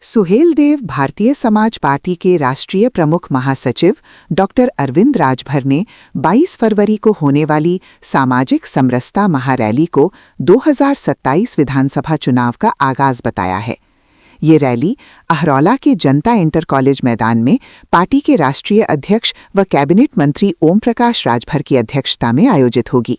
Suheldev Bharatiya Samaj party के राष्ट्रीय प्रमुख महासचिव डॉक्टर अरविंद राजभर ने 22 फरवरी को होने वाली सामाजिक समरसता महारैली को 2027 विधानसभा चुनाव का आगाज बताया है। ये रैली अहरौला के जनता इंटर कॉलेज मैदान में पार्टी के राष्ट्रीय अध्यक्ष व कैबिनेट मंत्री ओम प्रकाश राजभर की अध्यक्षता में आयोजित होगी।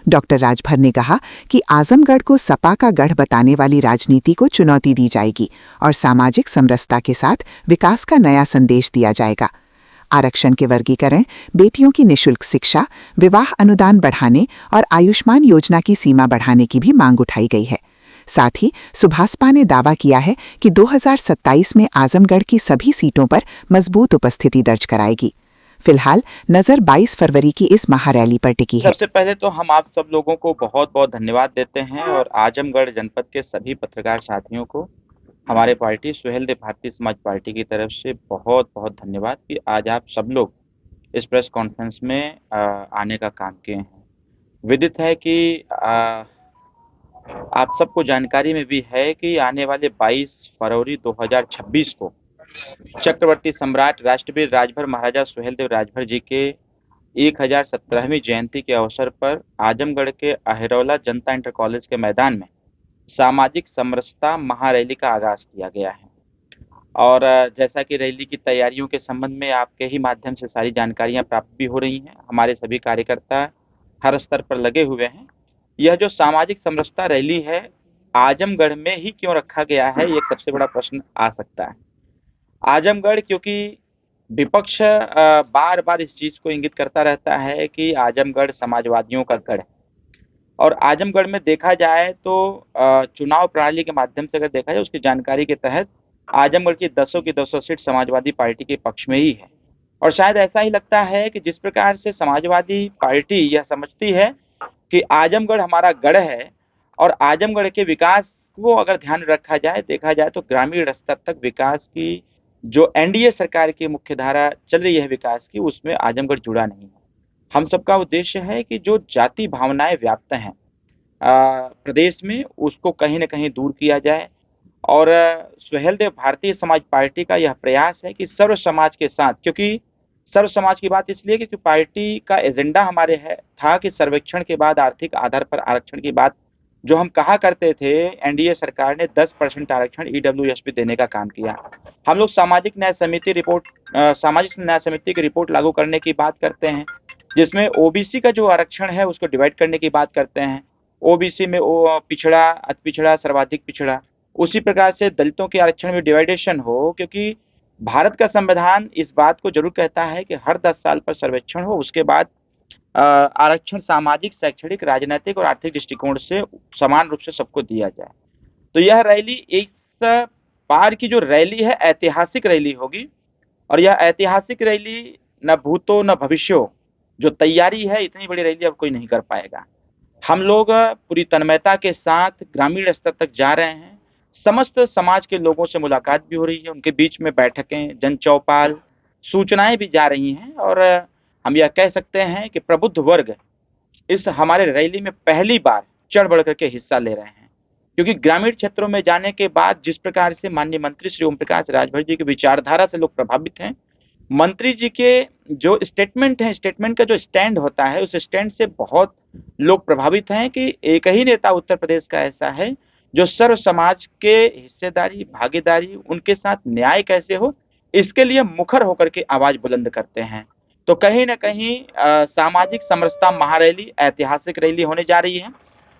डॉक्टर राजभर ने कहा कि आजमगढ़ को सपा का गढ़ बताने वाली राजनीति को चुनौती दी जाएगी और सामाजिक समरसता के साथ विकास का नया संदेश दिया जाएगा। आरक्षण के वर्गीकरण, बेटियों की निःशुल्क शिक्षा, विवाह अनुदान बढ़ाने और आयुष्मान योजना की सीमा बढ़ाने की भी मांग उठाई गई है। साथ ही सुभाषपा ने दावा किया है कि 2027 में आजमगढ़ की सभी सीटों पर मजबूत उपस्थिति दर्ज कराएगी। फिलहाल नजर 22 फरवरी की इस महारैली पर टिकी है। सबसे पहले तो हम आप सब लोगों को बहुत बहुत धन्यवाद देते हैं और आजमगढ़ जनपद के सभी पत्रकार साथियों को हमारे पार्टी सुहेलदेव भारतीय समाज पार्टी की तरफ से बहुत बहुत धन्यवाद कि आज आप सब लोग इस प्रेस कॉन्फ्रेंस में आने का काम किए हैं। विदित है कि आप सबको जानकारी में भी है कि आने वाले 22 फरवरी 2026 को चक्रवर्ती सम्राट राष्ट्रवीर राजभर महाराजा सुहेलदेव राजभर जी के 1017वीं जयंती के अवसर पर आजमगढ़ के अहरौला जनता इंटर कॉलेज के मैदान में सामाजिक समरसता महारैली का आगाज किया गया है। और जैसा कि रैली की तैयारियों के संबंध में आपके ही माध्यम से सारी जानकारियां प्राप्त भी हो रही हैं, हमारे सभी कार्यकर्ता हर स्तर पर लगे हुए हैं। यह जो सामाजिक समरसता रैली है आजमगढ़ में ही क्यों रखा गया है, ये एक सबसे बड़ा प्रश्न आ सकता है। आजमगढ़ क्योंकि विपक्ष बार बार इस चीज को इंगित करता रहता है कि आजमगढ़ समाजवादियों का गढ़ है और आजमगढ़ में देखा जाए तो चुनाव प्रणाली के माध्यम से अगर देखा जाए उसकी जानकारी के तहत आजमगढ़ की 10 सीट समाजवादी पार्टी के पक्ष में ही है। और शायद ऐसा ही लगता है कि जिस प्रकार से समाजवादी पार्टी यह समझती है कि आजमगढ़ हमारा गढ़ है और आजमगढ़ के विकास को अगर ध्यान रखा जाए, देखा जाए तो ग्रामीण स्तर तक विकास की जो एनडीए सरकार की मुख्य धारा चल रही है विकास की, उसमें आजमगढ़ जुड़ा नहीं है। हम सबका उद्देश्य है कि जो जाति भावनाएं व्याप्त हैं प्रदेश में, उसको कहीं ना कहीं दूर किया जाए। और सुहेलदेव भारतीय समाज पार्टी का यह प्रयास है कि सर्व समाज के साथ, क्योंकि सर्व समाज की बात इसलिए क्योंकि पार्टी का एजेंडा हमारे है था कि सर्वेक्षण के बाद आर्थिक आधार पर आरक्षण की बात जो हम कहा करते थे, एनडीए सरकार ने 10% आरक्षण ईडब्ल्यूएस देने का काम किया। हम लोग सामाजिक न्याय समिति की रिपोर्ट लागू करने की बात करते हैं, जिसमें ओबीसी का जो आरक्षण है उसको डिवाइड करने की बात करते हैं। ओबीसी में पिछड़ा, अति पिछड़ा, सर्वाधिक पिछड़ा, उसी प्रकार से दलितों के आरक्षण में डिवाइडेशन हो, क्योंकि भारत का संविधान इस बात को जरूर कहता है कि हर 10 साल पर सर्वेक्षण हो, उसके बाद आरक्षण सामाजिक, शैक्षणिक, राजनीतिक और आर्थिक दृष्टिकोण से समान रूप से सबको दिया जाए। तो यह रैली इस बार की जो रैली है ऐतिहासिक रैली होगी और यह ऐतिहासिक रैली न भूतो न भविष्यो, जो तैयारी है इतनी बड़ी रैली अब कोई नहीं कर पाएगा। हम लोग पूरी तन्मयता के साथ ग्रामीण स्तर तक जा रहे हैं, समस्त समाज के लोगों से मुलाकात भी हो रही है, उनके बीच में बैठकें, जन चौपाल, सूचनाएं भी जा रही हैं और हम यह कह सकते हैं कि प्रबुद्ध वर्ग इस हमारे रैली में पहली बार चढ़ बढ़ करके हिस्सा ले रहे हैं। क्योंकि ग्रामीण क्षेत्रों में जाने के बाद जिस प्रकार से माननीय मंत्री श्री ओम प्रकाश राजभर जी की विचारधारा से लोग प्रभावित हैं, मंत्री जी के जो स्टेटमेंट है, स्टेटमेंट का जो स्टैंड होता है, उस स्टैंड से बहुत लोग प्रभावित हैं कि एक ही नेता उत्तर प्रदेश का ऐसा है जो सर्व समाज के हिस्सेदारी, भागीदारी, उनके साथ न्याय कैसे हो, इसके लिए मुखर होकर के आवाज बुलंद करते हैं। तो कहीं ना कहीं सामाजिक समरसता महारैली ऐतिहासिक रैली होने जा रही है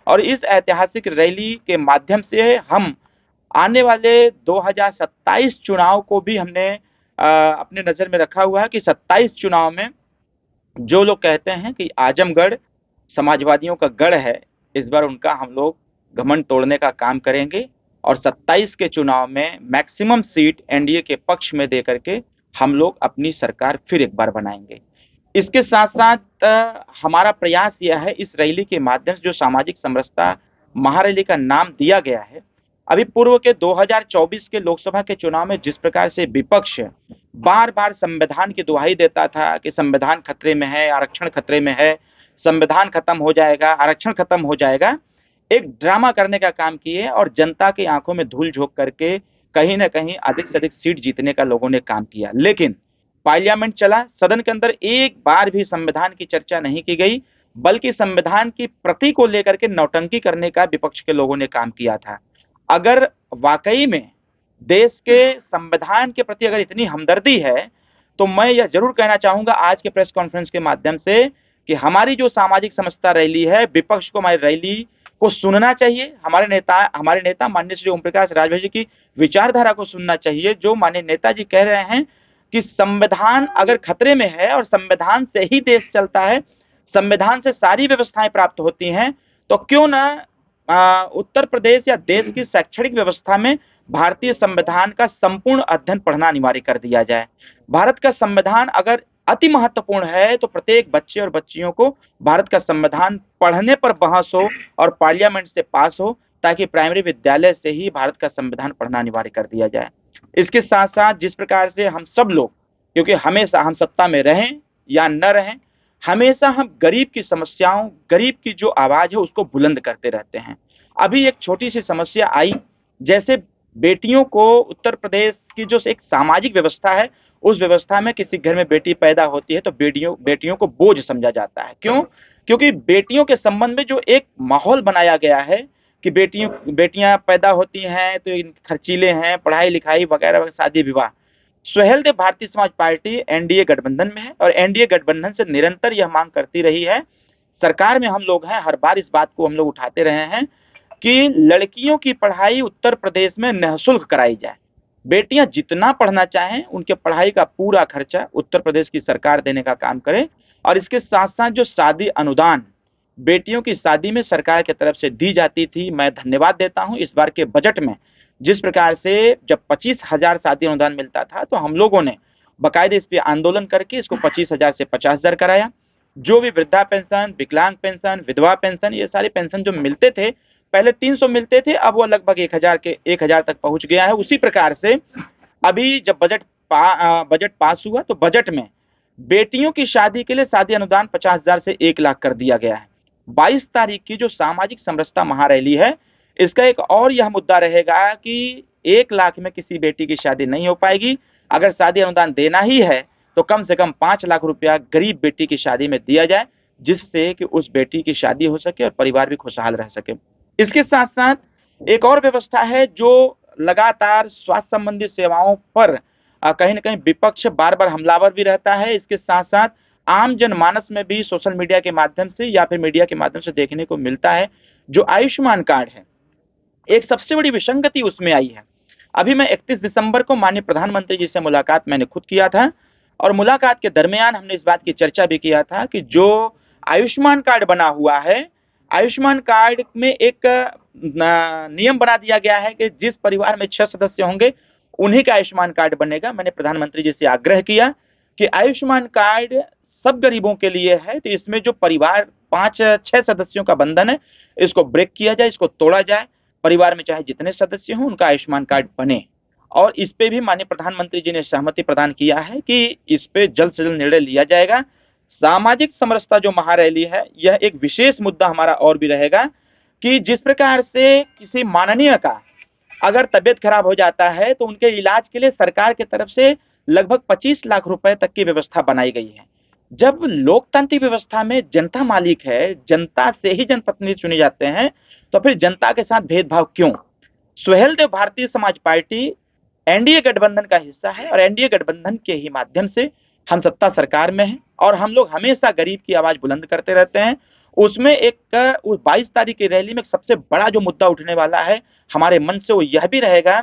और इस ऐतिहासिक रैली के माध्यम से हम आने वाले 2027 चुनाव को भी हमने अपने नजर में रखा हुआ है कि 27 चुनाव में जो लोग कहते हैं कि आजमगढ़ समाजवादियों का गढ़ है, इस बार उनका हम लोग घमंड तोड़ने का काम करेंगे और 27 के चुनाव में मैक्सिमम सीट एनडीए के पक्ष में दे करके हम लोग अपनी सरकार फिर एक बार बनाएंगे। इसके साथ साथ हमारा प्रयास यह है इस रैली के माध्यम से जो सामाजिक समरसता महारैली का नाम दिया गया है, अभी पूर्व के 2024 के लोकसभा के चुनाव में जिस प्रकार से विपक्ष बार बार संविधान की दुहाई देता था कि संविधान खतरे में है, आरक्षण खतरे में है, संविधान खत्म हो जाएगा, आरक्षण खत्म हो जाएगा, एक ड्रामा करने का काम किए और जनता की आंखों में धूल झोंक करके कहीं ना कहीं अधिक से अधिक सीट जीतने का लोगों ने काम किया। लेकिन पार्लियामेंट चला, सदन के अंदर एक बार भी संविधान की चर्चा नहीं की गई, बल्कि संविधान की प्रति को लेकर के नौटंकी करने का विपक्ष के लोगों ने काम किया था। अगर वाकई में देश के संविधान के प्रति अगर इतनी हमदर्दी है, तो मैं यह जरूर कहना चाहूंगा आज के प्रेस कॉन्फ्रेंस के माध्यम से कि हमारी जो सामाजिक समरसता रैली है, विपक्ष को हमारी रैली को सुनना चाहिए। हमारे नेता माननीय श्री ओम प्रकाश राजभर जी की विचारधारा को सुनना चाहिए, जो माननीय नेताजी कह रहे हैं कि संविधान अगर खतरे में है और संविधान से ही देश चलता है, संविधान से सारी व्यवस्थाएं प्राप्त होती हैं, तो क्यों ना उत्तर प्रदेश या देश की शैक्षणिक व्यवस्था में भारतीय संविधान का संपूर्ण अध्ययन पढ़ना अनिवार्य कर दिया जाए। भारत का संविधान अगर अति महत्वपूर्ण है, तो प्रत्येक बच्चे और बच्चियों को भारत का संविधान पढ़ने पर बहस हो और पार्लियामेंट से पास हो, ताकि प्राइमरी विद्यालय से ही भारत का संविधान पढ़ना अनिवार्य कर दिया जाए। इसके साथ साथ जिस प्रकार से हम सब लोग, क्योंकि हमेशा हम सत्ता में रहें या न रहें, हमेशा हम गरीब की समस्याओं, गरीब की जो आवाज है उसको बुलंद करते रहते हैं। अभी एक छोटी सी समस्या आई, जैसे बेटियों को उत्तर प्रदेश की जो एक सामाजिक व्यवस्था है, उस व्यवस्था में किसी घर में बेटी पैदा होती है तो बेटियों को बोझ समझा जाता है। क्यों? क्योंकि बेटियों के संबंध में जो एक माहौल बनाया गया है कि बेटियां पैदा होती हैं तो खर्चीले हैं, पढ़ाई लिखाई वगैरह, शादी विवाह। सुहेलदेव भारतीय समाज पार्टी एनडीए गठबंधन में है और एनडीए गठबंधन से निरंतर यह मांग करती रही है। सरकार में हम लोग हैं, हर बार इस बात को हम लोग उठाते रहे हैं कि लड़कियों की पढ़ाई उत्तर प्रदेश में निःशुल्क कराई जाए। बेटियां जितना पढ़ना चाहें, उनके पढ़ाई का पूरा खर्चा उत्तर प्रदेश की सरकार देने का काम करे। और इसके साथ साथ जो शादी अनुदान बेटियों की शादी में सरकार की तरफ से दी जाती थी, मैं धन्यवाद देता हूं इस बार के बजट में जिस प्रकार से जब 25,000 शादी अनुदान मिलता था, तो हम लोगों ने बाकायदे इस पे आंदोलन करके इसको 25,000 से 50,000 कराया। जो भी वृद्धा पेंशन, विकलांग पेंशन, विधवा पेंशन, ये सारे पेंशन जो मिलते थे, पहले 300 मिलते थे, अब वो लगभग 1,000 तक पहुंच गया है। उसी प्रकार से अभी जब बजट पास हुआ, तो बजट में बेटियों की शादी के लिए शादी अनुदान 50,000 से 1,00,000 कर दिया गया है। 22 तारीख की जो सामाजिक समरसता महारैली है, इसका एक और यह मुद्दा रहेगा कि 1,00,000 में किसी बेटी की शादी नहीं हो पाएगी। अगर शादी अनुदान देना ही है, तो कम से कम 5,00,000 रुपया गरीब बेटी की शादी में दिया जाए, जिससे कि उस बेटी की शादी हो सके और परिवार भी खुशहाल रह सके। इसके साथ साथ एक और व्यवस्था है जो लगातार स्वास्थ्य संबंधी सेवाओं पर कहीं ना कहीं विपक्ष बार बार हमलावर भी रहता है। इसके साथ साथ आम जनमानस में भी सोशल मीडिया के माध्यम से या फिर मीडिया के माध्यम से देखने को मिलता है, जो आयुष्मान कार्ड है, एक सबसे बड़ी विसंगति उसमें आई है। अभी मैं 31 दिसंबर को माननीय प्रधानमंत्री जी से मुलाकात मैंने खुद किया था और मुलाकात के दरमियान हमने इस बात की चर्चा भी किया था कि जो आयुष्मान कार्ड बना हुआ है, आयुष्मान कार्ड में एक नियम बना दिया गया है कि जिस परिवार में 6 सदस्य होंगे उन्हीं का आयुष्मान कार्ड बनेगा। मैंने प्रधानमंत्री जी से आग्रह किया कि आयुष्मान कार्ड सब गरीबों के लिए है, तो इसमें जो परिवार 5-6 सदस्यों का बंधन है, इसको ब्रेक किया जाए, इसको तोड़ा जाए। परिवार में चाहे जितने सदस्य हों, उनका आयुष्मान कार्ड बने। और इस पे भी माननीय प्रधानमंत्री जी ने सहमति प्रदान किया है कि इस पे जल्द से जल्द निर्णय लिया जाएगा। सामाजिक समरसता जो महारैली है, यह एक विशेष मुद्दा हमारा और भी रहेगा कि जिस प्रकार से किसी माननीय का अगर तबियत खराब हो जाता है, तो उनके इलाज के लिए सरकार की तरफ से लगभग 25 लाख रुपए तक की व्यवस्था बनाई गई है। जब लोकतांत्रिक व्यवस्था में जनता मालिक है, जनता से ही जनप्रतिनिधि चुने जाते हैं, तो फिर जनता के साथ भेदभाव क्यों? सुहेलदेव भारतीय समाज पार्टी एनडीए गठबंधन का हिस्सा है और एनडीए गठबंधन के ही माध्यम से हम सत्ता सरकार में हैं और हम लोग हमेशा गरीब की आवाज बुलंद करते रहते हैं। उसमें एक उस 22 तारीख की रैली में सबसे बड़ा जो मुद्दा उठने वाला है हमारे मन से, वो यह भी रहेगा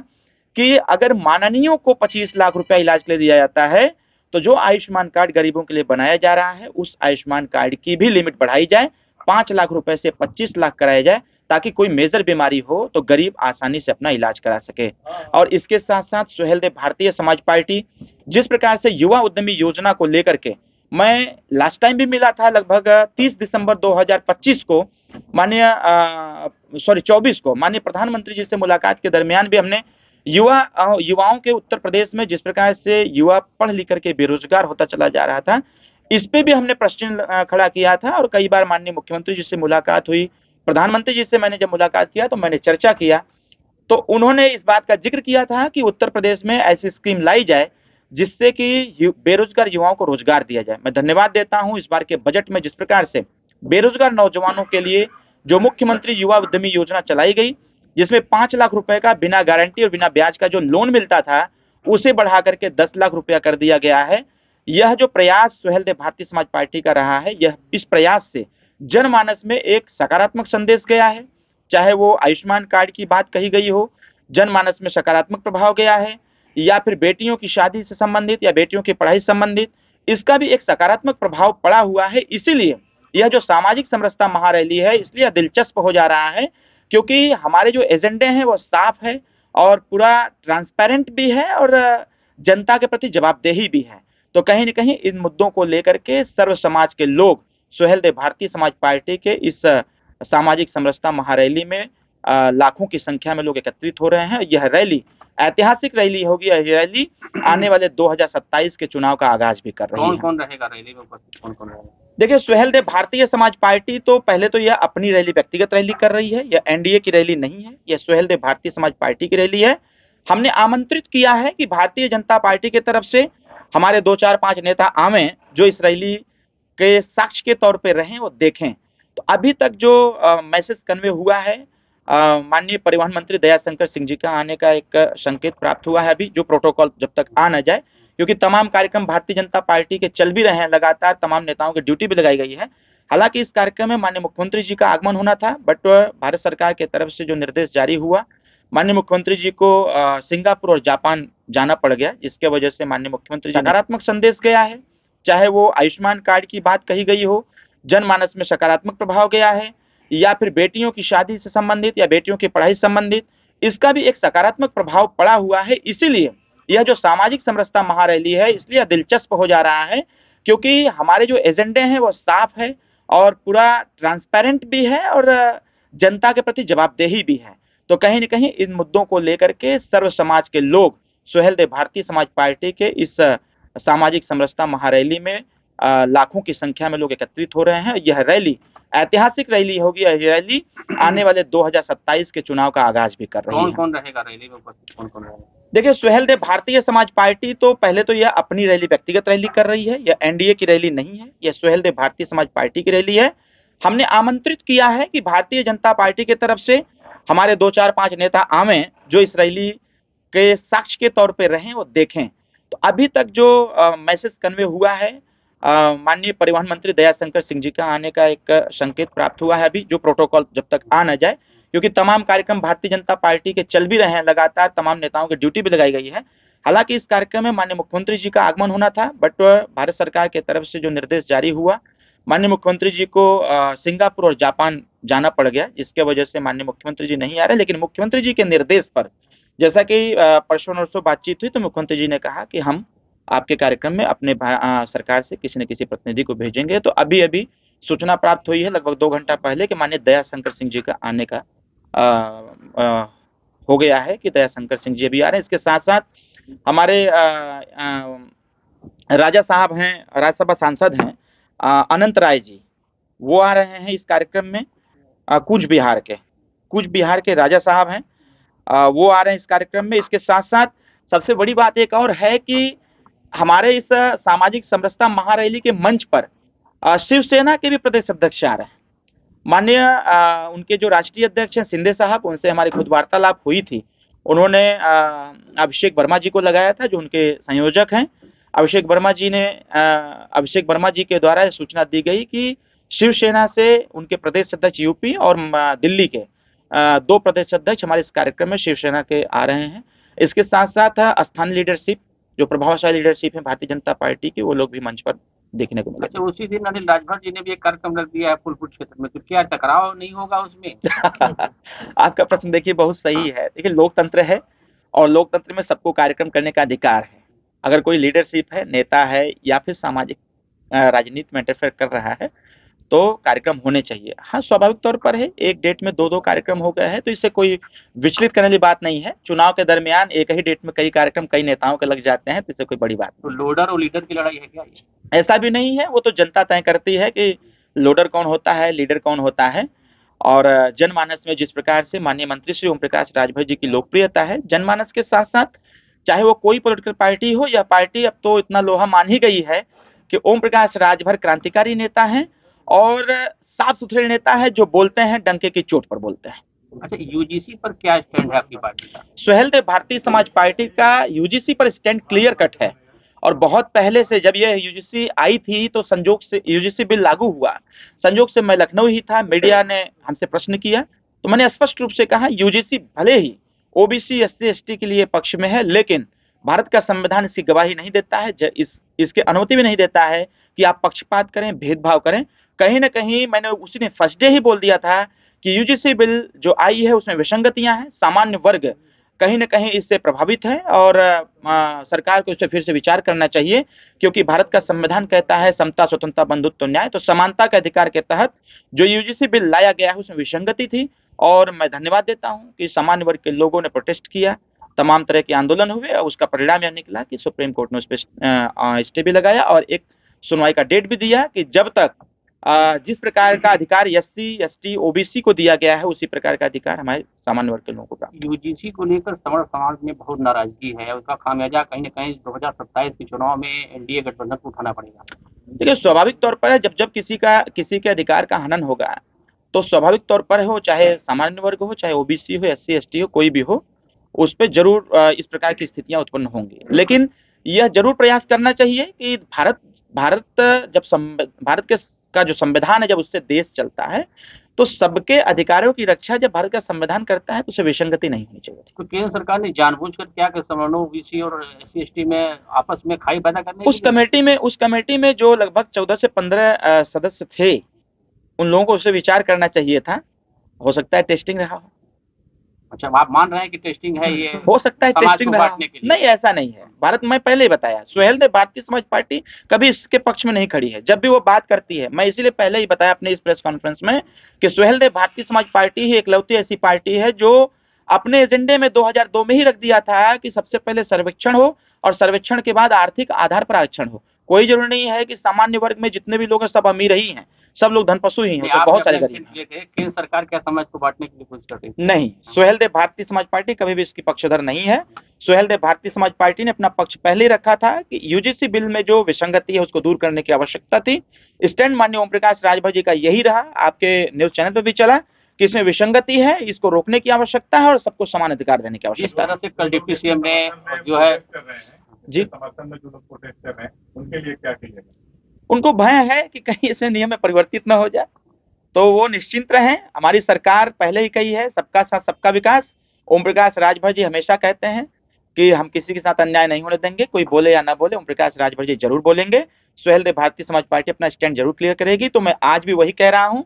कि अगर माननीयों को 25 लाख रुपया इलाज के लिए दिया जाता है, तो जो आयुष्मान कार्ड गरीबों के लिए बनाया जा रहा है, उस आयुष्मान कार्ड की भी लिमिट बढ़ाई जाए, 5 लाख रुपए से 25 लाख कराया जाए, ताकि कोई मेजर बीमारी हो तो गरीब आसानी से अपना इलाज करा सके। और इसके साथ साथ सुहेलदेव भारतीय समाज पार्टी जिस प्रकार से युवा उद्यमी योजना को लेकर के, मैं लास्ट टाइम भी मिला था लगभग 30 दिसंबर 2025 को 24 को माननीय प्रधानमंत्री जी से मुलाकात के दरमियान भी हमने युवाओं के उत्तर प्रदेश में जिस प्रकार से युवा पढ़ लिख करके बेरोजगार होता चला जा रहा था, इस पे भी हमने प्रश्न खड़ा किया था। और कई बार माननीय मुख्यमंत्री जी से मुलाकात हुई, प्रधानमंत्री जी से मैंने जब मुलाकात किया तो मैंने चर्चा किया तो उन्होंने इस बात का जिक्र किया था कि उत्तर प्रदेश में ऐसी स्कीम लाई जाए जिससे कि बेरोजगार युवाओं को रोजगार दिया जाए। मैं धन्यवाद देता हूं इस बार के बजट में जिस प्रकार से बेरोजगार नौजवानों के लिए जो मुख्यमंत्री युवा उद्यमी योजना चलाई गई, जिसमें 5 लाख रुपए का बिना गारंटी और बिना ब्याज का जो लोन मिलता था, उसे बढ़ा करके 10 लाख रुपया कर दिया गया है। यह जो प्रयास सुहेलदेव भारतीय समाज पार्टी का रहा है, यह इस प्रयास से जनमानस में एक सकारात्मक संदेश गया है। चाहे वो आयुष्मान कार्ड की बात कही गई हो, जनमानस में सकारात्मक प्रभाव गया है, या फिर बेटियों की शादी से संबंधित या बेटियों की पढ़ाई से संबंधित, इसका भी एक सकारात्मक प्रभाव पड़ा हुआ है। इसीलिए यह जो सामाजिक समरसता महारैली है, इसलिए दिलचस्प हो जा रहा है, क्योंकि हमारे जो एजेंडे हैं वो साफ है और पूरा ट्रांसपेरेंट भी है और जनता के प्रति जवाबदेही भी है। तो कहीं न कहीं इन मुद्दों को लेकर के सर्व समाज के लोग सुहेलदेव भारतीय समाज पार्टी के इस सामाजिक समरसता महारैली में लाखों की संख्या में लोग एकत्रित हो रहे हैं। यह रैली ऐतिहासिक रैली होगी। यह रैली आने वाले 2027 के चुनाव का आगाज भी कर रही है। कौन-कौन रहेगा रैली में उपस्थित, कौन-कौन रहेगा? देखिए, सुहेलदेव भारतीय समाज पार्टी तो पहले तो यह अपनी रैली, व्यक्तिगत रैली कर रही है। यह एनडीए की रैली नहीं है, यह सुहेलदेव भारतीय समाज पार्टी की रैली है। हमने आमंत्रित किया है कि भारतीय जनता पार्टी की तरफ से हमारे 2, 4, 5 नेता आवें, जो इस रैली के साक्ष्य के तौर पे रहें और देखें। तो अभी तक जो मैसेज कन्वे हुआ है, माननीय परिवहन मंत्री दयाशंकर सिंह जी का आने का एक संकेत प्राप्त हुआ है अभी, जो प्रोटोकॉल जब तक आ न जाए, क्योंकि तमाम कार्यक्रम भारतीय जनता पार्टी के चल भी रहे हैं, लगातार तमाम नेताओं की ड्यूटी भी लगाई गई है। हालांकि इस कार्यक्रम में माननीय मुख्यमंत्री जी का आगमन होना था, बट भारत सरकार की तरफ से जो निर्देश जारी हुआ, माननीय मुख्यमंत्री जी को सिंगापुर और जापान जाना पड़ गया, जिसके वजह से माननीय मुख्यमंत्री जी नकारात्मक संदेश गया है। चाहे वो आयुष्मान कार्ड की बात कही गई हो, जनमानस में सकारात्मक प्रभाव गया है, या फिर बेटियों की शादी से संबंधित या बेटियों की पढ़ाई से संबंधित, इसका भी एक सकारात्मक प्रभाव पड़ा हुआ है। इसीलिए यह जो सामाजिक समरसता महारैली है, इसलिए दिलचस्प हो जा रहा है, क्योंकि हमारे जो एजेंडे हैं वो साफ है और पूरा ट्रांसपेरेंट भी है और जनता के प्रति जवाबदेही भी है। तो कहीं न कहीं इन मुद्दों को लेकर के सर्व समाज के लोग सुहेलदेव भारतीय समाज पार्टी के इस सामाजिक समरसता महारैली में लाखों की संख्या में लोग एकत्रित हो रहे हैं। यह रैली ऐतिहासिक रैली होगी। यह रैली आने वाले 2027 के चुनाव का आगाज भी कर रही है। कौन-कौन रहेगा रैली में उपस्थित, कौन-कौन रहेगा? देखिए, सुहेलदेव भारतीय समाज पार्टी तो पहले तो यह अपनी रैली, व्यक्तिगत रैली कर रही है। यह एनडीए की रैली नहीं है, यह सुहेलदेव भारतीय समाज पार्टी की रैली है। हमने आमंत्रित किया है कि भारतीय जनता पार्टी की तरफ से हमारे 2, 4, 5 नेता आवें, जो इस रैली के साक्ष्य के तौर पे रहें और देखें। तो अभी तक जो मैसेज कन्वे हुआ है, माननीय परिवहन मंत्री दयाशंकर सिंह जी का आने का एक संकेत प्राप्त हुआ है अभी, जो प्रोटोकॉल जब तक आ न जाए, क्योंकि तमाम कार्यक्रम भारतीय जनता पार्टी के चल भी रहे हैं, लगातार तमाम नेताओं की ड्यूटी भी लगाई गई है। हालांकि इस कार्यक्रम में माननीय मुख्यमंत्री जी का आगमन होना था, बट भारत सरकार की तरफ से जो निर्देश जारी हुआ, माननीय मुख्यमंत्री जी को सिंगापुर और जापान जाना पड़ गया, जिसके वजह से माननीय मुख्यमंत्री जी नहीं आ रहे। लेकिन मुख्यमंत्री जी के निर्देश पर, जैसा कि परसों नरसों बातचीत हुई, तो मुख्यमंत्री जी ने कहा कि हम आपके कार्यक्रम में अपने सरकार से किसी न किसी प्रतिनिधि को भेजेंगे। तो अभी सूचना प्राप्त हुई है लगभग 2 घंटा पहले कि माननीय दयाशंकर सिंह जी का आने का हो गया है, कि दयाशंकर सिंह जी अभी आ रहे हैं। इसके साथ-साथ हमारे राजा साहब हैं, राज्यसभा सांसद हैं अनंत राय जी, वो आ रहे हैं इस कार्यक्रम में। कूच बिहार के राजा साहब हैं, वो आ रहे हैं इस कार्यक्रम में। इसके साथ-साथ सबसे बड़ी बात एक और है कि हमारे इस सामाजिक समरसता महारैली के मंच पर शिवसेना के भी प्रदेश अध्यक्ष आ रहे हैं। माननीय उनके जो राष्ट्रीय अध्यक्ष हैं शिंदे साहब, उनसे हमारी खुद वार्तालाप हुई थी। उन्होंने अभिषेक वर्मा जी को लगाया था, जो उनके संयोजक हैं। अभिषेक वर्मा जी के द्वारा यह सूचना दी गई कि शिवसेना से उनके प्रदेश अध्यक्ष यूपी और दिल्ली के 2 प्रदेश अध्यक्ष हमारे इस कार्यक्रम में शिवसेना के आ रहे हैं। इसके साथ-साथ स्थानीय लीडरशिप, जो प्रभावशाली लीडरशिप है भारतीय जनता पार्टी की, वो लोग भी मंच पर देखने को मिले। अच्छा, उसी दिन अनिल राजभर जी ने भी एक कार्यक्रम रख दिया है फूलपुर क्षेत्र में, तो क्या टकराव नहीं होगा उसमें? आपका प्रश्न देखिए बहुत सही है। देखिए, लोकतंत्र है और लोकतंत्र में सबको कार्यक्रम करने का अधिकार है। अगर कोई लीडरशिप है, नेता है, या फिर सामाजिक राजनीति में इंटरफेयर कर रहा है, तो कार्यक्रम होने चाहिए। हाँ, स्वाभाविक तौर पर है, एक डेट में 2-2 कार्यक्रम हो गए हैं, तो इससे कोई विचलित करने वाली बात नहीं है। चुनाव के दरमियान एक ही डेट में कई कार्यक्रम कई नेताओं के लग जाते हैं, तो इससे कोई बड़ी बात तो लोडर और लीडर की लड़ाई है क्या ये? ऐसा भी नहीं है। वो तो जनता तय करती है कि लोडर कौन होता है, लीडर कौन होता है। और जनमानस में जिस प्रकार से माननीय मंत्री श्री ओम प्रकाश राजभर जी की लोकप्रियता है, जनमानस के साथ साथ चाहे वो कोई पॉलिटिकल पार्टी हो, यह पार्टी अब तो इतना लोहा मान ही गई है कि ओम प्रकाश राजभर क्रांतिकारी नेता हैं और साफ सुथरे नेता है, जो बोलते हैं डंके की चोट पर बोलते हैं। अच्छा, यूजीसी पर क्या स्टैंड है आपकी पार्टी का? सुहेलदेव भारतीय समाज पार्टी का यूजीसी पर स्टैंड क्लियर कट है और बहुत पहले से जब यह यूजीसी आई थी तो संजोग से यूजीसी बिल लागू हुआ, संजोग से मैं लखनऊ ही था, मीडिया ने हमसे प्रश्न किया तो मैंने स्पष्ट रूप से कहा यूजीसी भले ही ओबीसी एससी एसटी के लिए पक्ष में है, लेकिन भारत का संविधान इसकी गवाही नहीं देता है, इसके अनुमति भी नहीं देता है कि आप पक्षपात करें, भेदभाव करें। कहीं ना कहीं मैंने उसी ने फर्स्ट डे ही बोल दिया था कि यूजीसी बिल जो आई है उसमें विसंगतियां हैं, सामान्य वर्ग कहीं न कहीं इससे प्रभावित है और सरकार को इस पे फिर से विचार करना चाहिए, क्योंकि भारत का संविधान कहता है समता, स्वतंत्रता, बंधुत्व, न्याय। तो समानता के अधिकार के तहत जो यूजीसी बिल लाया गया है उसमें विसंगति थी और मैं धन्यवाद देता हूं कि सामान्य वर्ग के लोगों ने प्रोटेस्ट किया, तमाम तरह के आंदोलन हुए और उसका परिणाम यह निकला कि सुप्रीम कोर्ट ने उस पे स्टे भी लगाया और एक सुनवाई का डेट भी दिया कि जब तक जिस प्रकार का अधिकार एससी एसटी ओबीसी को दिया गया है उसी प्रकार का अधिकार हमारे सामान्य वर्ग के लोगों को प्राप्त। यूजीसी को लेकर समर समाज में बहुत नाराजगी है, उसका खामियाजा कहीं न कहीं 2027 के चुनाव में एनडीए गठबंधन को उठाना पड़ेगा। देखिए, स्वाभाविक तौर पर है, जब किसी के अधिकार का हनन होगा तो स्वाभाविक तौर पर हो, चाहे सामान्य वर्ग हो, चाहे ओबीसी हो, एससी एसटी हो, कोई भी हो, उस पे जरूर इस प्रकार की स्थितियां उत्पन्न होंगी। लेकिन यह जरूर प्रयास करना चाहिए कि भारत का जो संविधान है, जब उससे देश चलता है तो सबके अधिकारों की रक्षा जब भारत का संविधान करता है तो उसे विसंगति नहीं होनी चाहिए। तो केंद्र सरकार ने जानबूझकर क्या कि सवर्णों, ओबीसी और एससी एसटी में आपस में खाई पैदा करने उस कमेटी में जो लगभग 14 से 15 सदस्य थे, उन लोगों को उससे विचार करना चाहिए था। हो सकता है टेस्टिंग रहा हो। अच्छा, आप मान रहे हैं कि टेस्टिंग है ये? हो सकता है समाज टेस्टिंग को रहा बांटने हो। के लिए? नहीं, ऐसा नहीं है। भारत में पहले ही बताया, सुहेलदेव भारतीय समाज पार्टी कभी इसके पक्ष में नहीं खड़ी है। जब भी वो बात करती है, मैं इसीलिए पहले ही बताया अपने इस प्रेस कॉन्फ्रेंस में कि सुहेलदेव भारतीय समाज पार्टी ही एकलौती ऐसी पार्टी है जो अपने एजेंडे में 2002 में ही रख दिया था कि सबसे पहले सर्वेक्षण हो और सर्वेक्षण के बाद आर्थिक आधार पर आरक्षण हो। कोई जरूरी नहीं है कि सामान्य वर्ग में जितने भी लोग हैं सब अमीर ही हैं, सब लोग धनपशु ही हैं, बहुत सारे गरीब हैं। केंद्र सरकार क्या समाज को बांटने के लिए कोशिश कर रही है? नहीं, सुहेलदेव भारतीय समाज पार्टी कभी भी इसकी पक्षधर नहीं है। सुहेलदेव भारतीय समाज पार्टी ने अपना पक्ष पहले ही रखा था कि यूजीसी बिल में जो विसंगति है उसको दूर करने की आवश्यकता थी। स्टैंड माननीय ओम प्रकाश राजभर जी का यही रहा, आपके न्यूज चैनल पर भी चला कि इसमें विसंगति है, इसको रोकने की आवश्यकता है और सबको समान अधिकार देने की आवश्यकता है। जिस तरह से कल डिप्टी सीएम ने जो है जी, समर्थन में जो लोग प्रोटेस्ट कर रहे हैं उनके लिए क्या कहिएगा? उनको भय है कि कहीं इसमें नियम में परिवर्तित न हो जाए, तो वो निश्चिंत रहें। हमारी सरकार पहले ही कही है, सबका साथ सबका विकास। ओम प्रकाश राजभर जी हमेशा कहते हैं कि हम किसी के साथ अन्याय नहीं होने देंगे, कोई बोले या ना बोले, ओम प्रकाश राजभर जी जरूर बोलेंगे। सुहेलदेव भारतीय समाज पार्टी अपना स्टैंड जरूर क्लियर करेगी। तो मैं आज भी वही कह रहा हूं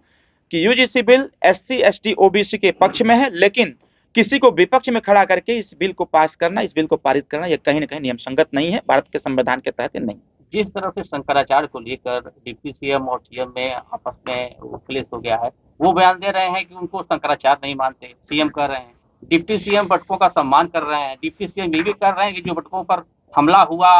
कि UGC bill SC ST OBC के पक्ष में है, लेकिन किसी को विपक्ष में खड़ा करके इस बिल को पास करना, इस बिल को पारित करना, यह कहीं ना कहीं नियम संगत नहीं है, भारत के संविधान के तहत नहीं। जिस तरह से शंकराचार्य को लेकर डिप्टी सीएम और सीएम में आपस में क्लेश हो गया है, वो बयान दे रहे हैं कि उनको शंकराचार्य नहीं मानते, सीएम कर रहे हैं। डिप्टी सीएम बटकों का सम्मान कर रहे हैं, डिप्टी सीएम ये भी कर रहे हैं कि जो बटकों पर हमला हुआ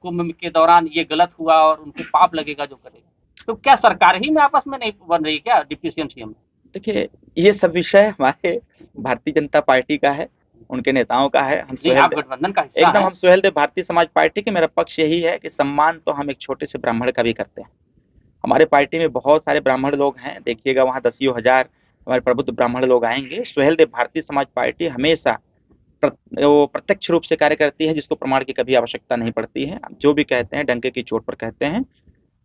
कुंभ के दौरान ये गलत हुआ और उनको पाप लगेगा जो करेगा। तो क्या सरकार ही में आपस में नहीं बन रही क्या डिप्टी सीएम सीएम? देखिए, ये सब विषय हमारे भारतीय जनता पार्टी का है, उनके नेताओं का है। हम गठबंधन का हिस्सा एकदम हम सुहेलदेव भारतीय समाज पार्टी के, मेरा पक्ष यही है कि सम्मान तो हम एक छोटे से ब्राह्मण का भी करते हैं। हमारे पार्टी में बहुत सारे ब्राह्मण लोग हैं, देखिएगा वहाँ दसियों हजार हमारे प्रबुद्ध ब्राह्मण लोग आएंगे। सुहेलदेव भारतीय समाज पार्टी हमेशा वो प्रत्यक्ष रूप से कार्य करती है, जिसको प्रमाण की कभी आवश्यकता नहीं पड़ती है। जो भी कहते हैं डंके की चोट पर कहते हैं।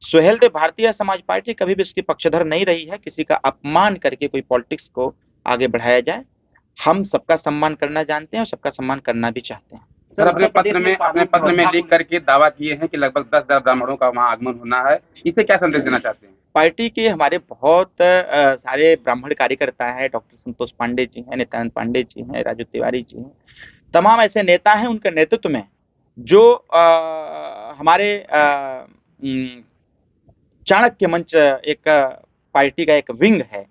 सुहेलदेव भारतीय समाज पार्टी कभी भी इसकी पक्षधर नहीं रही है, किसी का अपमान करके कोई पॉलिटिक्स को आगे बढ़ाया जाए। हम सबका सम्मान करना जानते हैं और सबका सम्मान करना भी चाहते हैं। सर, अपने पत्र में लिख करके दावा किए हैं कि लगभग 10,000 ब्राह्मणों का वहाँ आगमन होना है, इसे क्या संदेश देना चाहते हैं? पार्टी के हमारे बहुत सारे ब्राह्मण कार्यकर्ता है, डॉक्टर संतोष पांडे जी हैं, नित्यानंद पांडे जी हैं, राजू तिवारी जी हैं, तमाम ऐसे नेता हैं उनके नेतृत्व में जो हमारे चाणक्य मंच एक पार्टी का एक विंग है,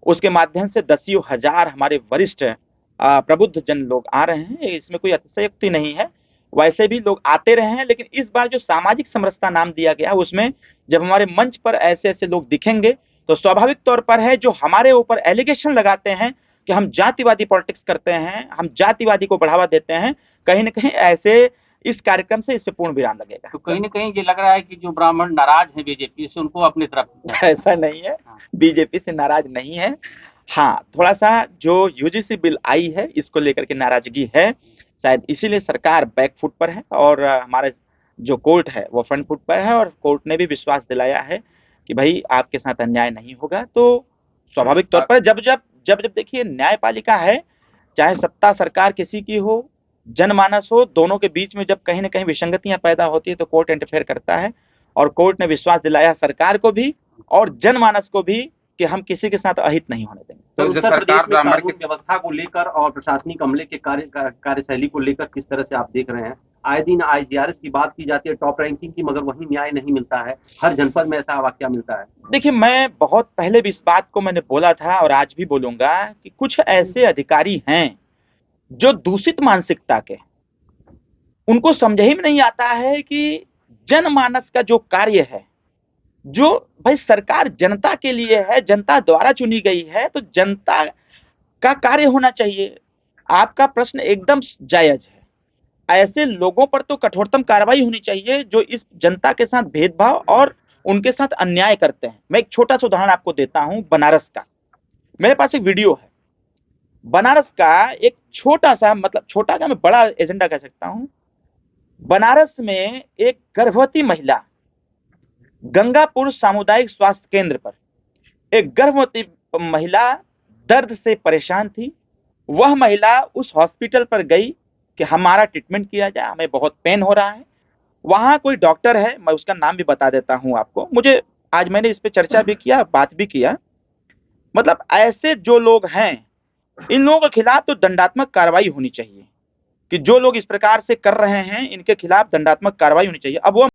उसके माध्यम से दसियों हजार हमारे वरिष्ठ प्रबुद्ध जन लोग आ रहे हैं। इसमें कोई अतिशयोक्ति नहीं है, वैसे भी लोग आते रहे हैं, लेकिन इस बार जो सामाजिक समरसता नाम दिया गया उसमें जब हमारे मंच पर ऐसे ऐसे लोग दिखेंगे तो स्वाभाविक तौर पर है जो हमारे ऊपर एलिगेशन लगाते हैं कि हम जातिवादी पॉलिटिक्स करते हैं, हम जातिवादी को बढ़ावा देते हैं, कहीं न कहीं ऐसे इस कार्यक्रम से इस पे पूर्ण विराम लगेगा। तो कहीं न कहीं ये लग रहा है कि जो ब्राह्मण नाराज हैं बीजेपी से, उनको अपनी तरफ ऐसा नहीं है, बीजेपी से नाराज नहीं है। हाँ, थोड़ा-सा जो यूजीसी बिल आई है, इसको लेकर के नाराज़गी है। शायद इसीलिए सरकार बैक फुट पर है और हमारा जो कोर्ट है, वो फ्रंट फुट पर है और कोर्ट ने भी विश्वास दिलाया है कि भई आपके साथ अन्याय नहीं होगा। तो स्वाभाविक तौर पर जब देखिए न्यायपालिका है, चाहे सत्ता सरकार किसी की हो, जनमानस हो, दोनों के बीच में जब कहीं न कहीं विसंगतियाँ पैदा होती है तो कोर्ट इंटरफेयर करता है और कोर्ट ने विश्वास दिलाया सरकार को भी और जनमानस को भी कि हम किसी के साथ अहित नहीं होने देंगे। तो तो उत्तर सरकार प्रदेश में ब्राह्मण कानून के व्यवस्था को लेकर और प्रशासनिक अमले के कार्यशैली को लेकर किस तरह से आप देख रहे हैं? आए दिन IGRS की बात की जाती है, टॉप रैंकिंग की, मगर वहीं न्याय नहीं मिलता है। हर जनपद में ऐसा वाकया मिलता है। देखिए, मैं बहुत पहले भी इस बात को मैंने बोला था और आज भी बोलूँगा कि कुछ ऐसे अधिकारी हैं, जो दूषित मानसिकता के, उनको समझ ही में नहीं आता है कि जनमानस का जो कार्य है, जो भाई सरकार जनता के लिए है, जनता द्वारा चुनी गई है, तो जनता का कार्य होना चाहिए। आपका प्रश्न एकदम जायज़ है। ऐसे लोगों पर तो कठोरतम कार्रवाई होनी चाहिए जो इस जनता के साथ भेदभाव और उनके साथ अन्याय करते हैं। मैं एक छोटा-सा उदाहरण आपको देता हूँ बनारस का। मेरे पास एक वीडियो है। बनारस का एक छोटा-सा मतलब छोटा क्या मैं बड़ा एजेंडा कह सकता हूँ। बनारस में एक गर्भवती महिला गंगापुर सामुदायिक स्वास्थ्य केंद्र पर एक गर्भवती महिला दर्द से परेशान थी। वह महिला उस हॉस्पिटल पर गई कि हमारा ट्रीटमेंट किया जाए, हमें बहुत पेन हो रहा है। वहाँ कोई डॉक्टर है, मैं उसका नाम भी बता देता हूँ आपको। आज मैंने इस पे चर्चा भी किया, बात भी किया। मतलब ऐसे जो लोग हैं, इन लोगों के खिलाफ तो दंडात्मक कार्रवाई होनी चाहिए कि जो लोग इस प्रकार से कर रहे हैं, इनके खिलाफ दंडात्मक कार्रवाई होनी चाहिए। अब वो